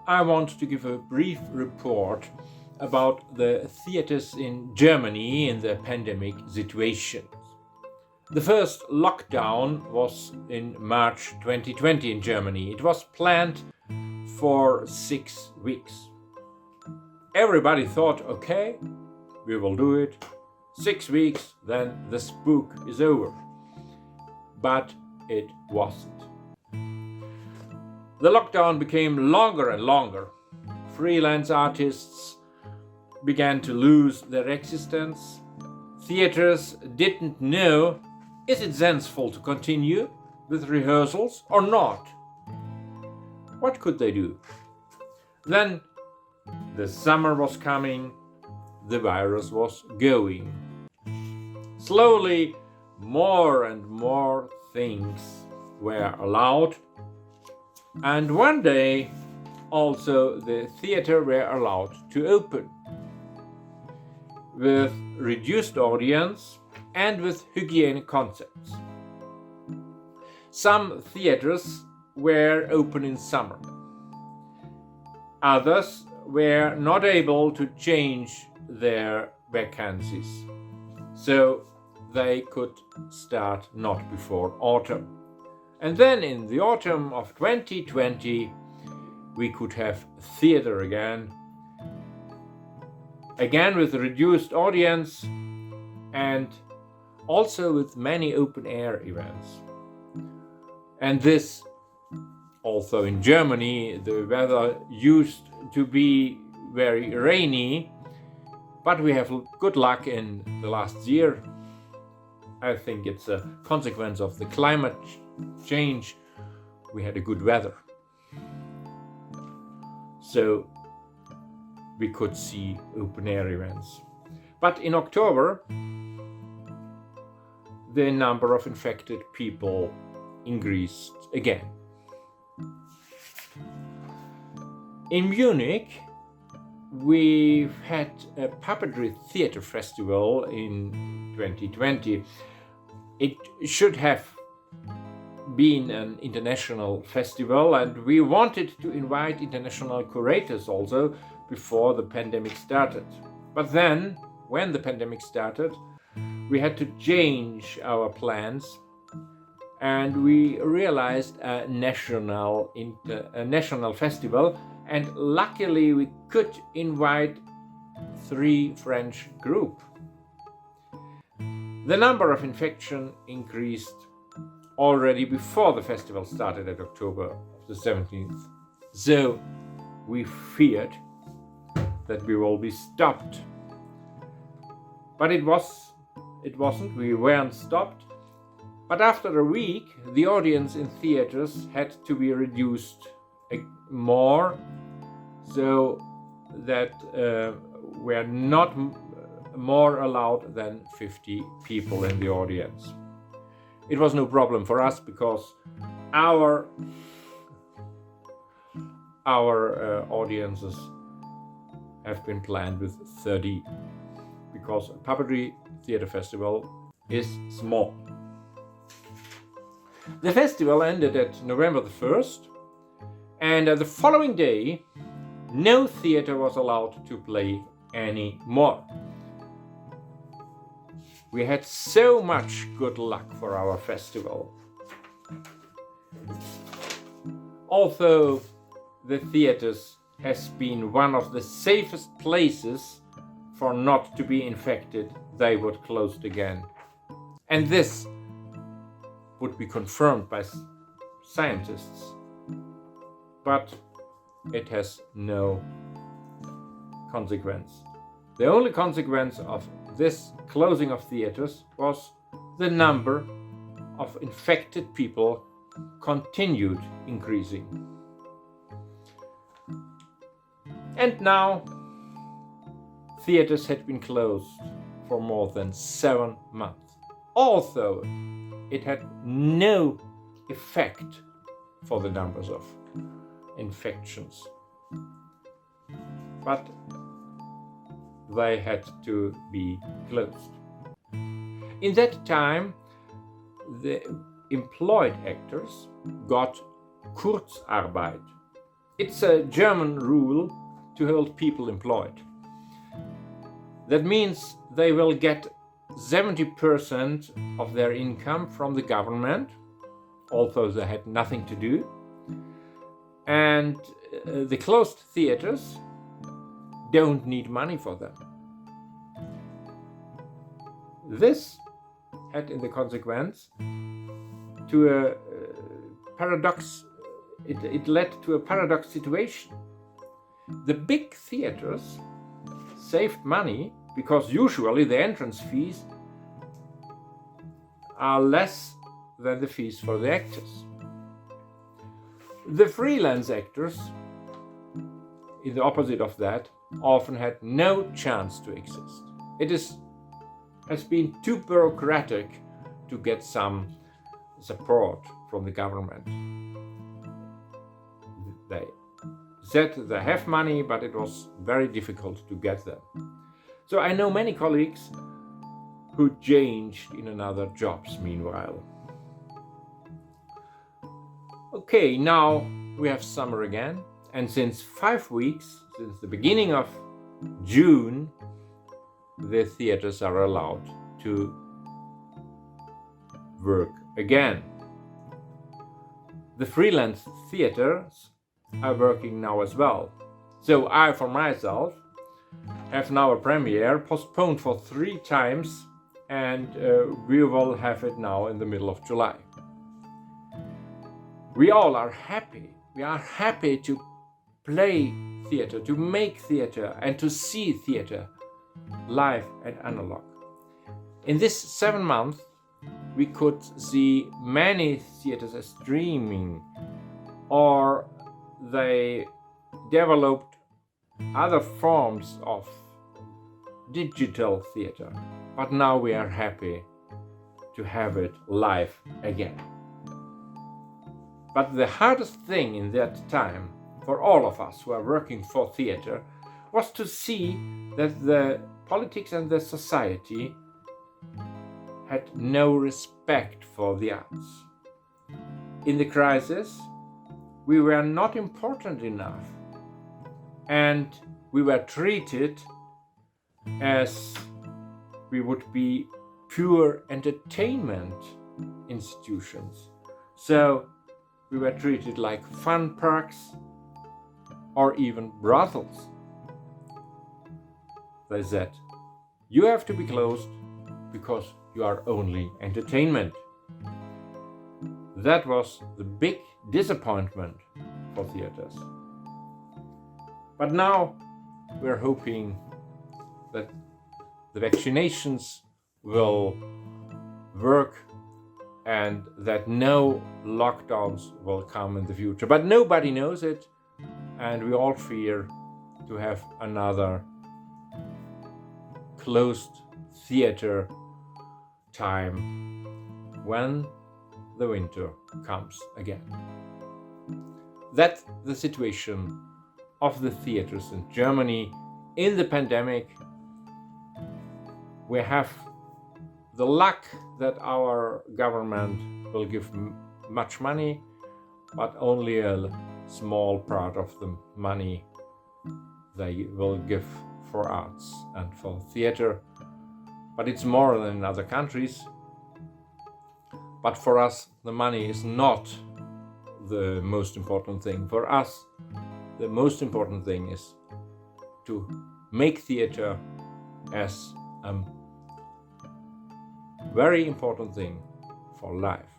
I want to give a brief report about the theaters in Germany in the pandemic situation. The first lockdown was in March 2020 in Germany. It was planned for 6 weeks. Everybody thought, okay, we will do it. 6 weeks, then the spook is over. But it wasn't. The lockdown became longer and longer. Freelance artists began to lose their existence. Theaters didn't know, is it sensible to continue with rehearsals or not? What could they do? Then the summer was coming, the virus was going. Slowly, more and more things were allowed, and one day also the theater were allowed to open with reduced audience and with hygienic concepts. Some theaters were open in summer. Others were not able to change their vacancies, so they could start not before autumn. And then in the autumn of 2020, we could have theater again with a reduced audience and also with many open-air events. And this also in Germany, the weather used to be very rainy, but we have good luck in the last year. I think it's a consequence of the climate change. We had a good weather. So we could see open-air events. But in October, the number of infected people increased again. In Munich, we've had a puppetry theater festival in 2020. It should have been an international festival, and we wanted to invite international curators also before the pandemic started. But then, when the pandemic started, we had to change our plans, and we realized a national festival, and luckily we could invite 3 French groups. The number of infections increased already before the festival started at October the 17th. So we feared that we will be stopped. But it wasn't, we weren't stopped. But after a week, the audience in theaters had to be reduced more, so that were not more allowed than 50 people in the audience. It was no problem for us because our audiences have been planned with 30, because a puppetry theater festival is small. The festival ended at November the 1st, and the following day, no theater was allowed to play anymore. We had so much good luck for our festival. Although the theaters has been one of the safest places for not to be infected, they would close again. And this would be confirmed by scientists. But it has no consequence. The only consequence of this closing of theaters was the number of infected people continued increasing. And now theaters had been closed for more than 7 months. Although it had no effect for the numbers of infections. But they had to be closed. In that time, the employed actors got Kurzarbeit. It's a German rule to hold people employed. That means they will get 70% of their income from the government, although they had nothing to do. And the closed theaters don't need money for them. This had in the consequence to a paradox. It led to a paradox situation. The big theaters saved money because usually the entrance fees are less than the fees for the actors. The freelance actors, in the opposite of that, often had no chance to exist. It has been too bureaucratic to get some support from the government. They said they have money, but it was very difficult to get them. So I know many colleagues who changed in another jobs meanwhile. Okay, now we have summer again, and since 5 weeks, since the beginning of June, the theaters are allowed to work again. The freelance theaters are working now as well. So I, for myself, have now a premiere postponed for 3 times, and we will have it now in the middle of July. We all are happy. We are happy to play theater, to make theater, and to see theater live and analog. In this 7 months, we could see many theaters as streaming, or they developed other forms of digital theater. But now we are happy to have it live again. But the hardest thing in that time for all of us who are working for theater was to see that the politics and the society had no respect for the arts. In the crisis, we were not important enough, and we were treated as we would be pure entertainment institutions. So we were treated like fun parks or even brothels. They said, you have to be closed because you are only entertainment. That was the big disappointment for theaters. But now we're hoping that the vaccinations will work and that no lockdowns will come in the future. But nobody knows it, and we all fear to have another closed theater time when the winter comes again. That's the situation of the theaters in Germany in the pandemic. We have the luck that our government will give much money, but only a small part of the money they will give for arts and for theater. But it's more than in other countries. But for us, the money is not the most important thing. For us, the most important thing is to make theater as a very important thing for life.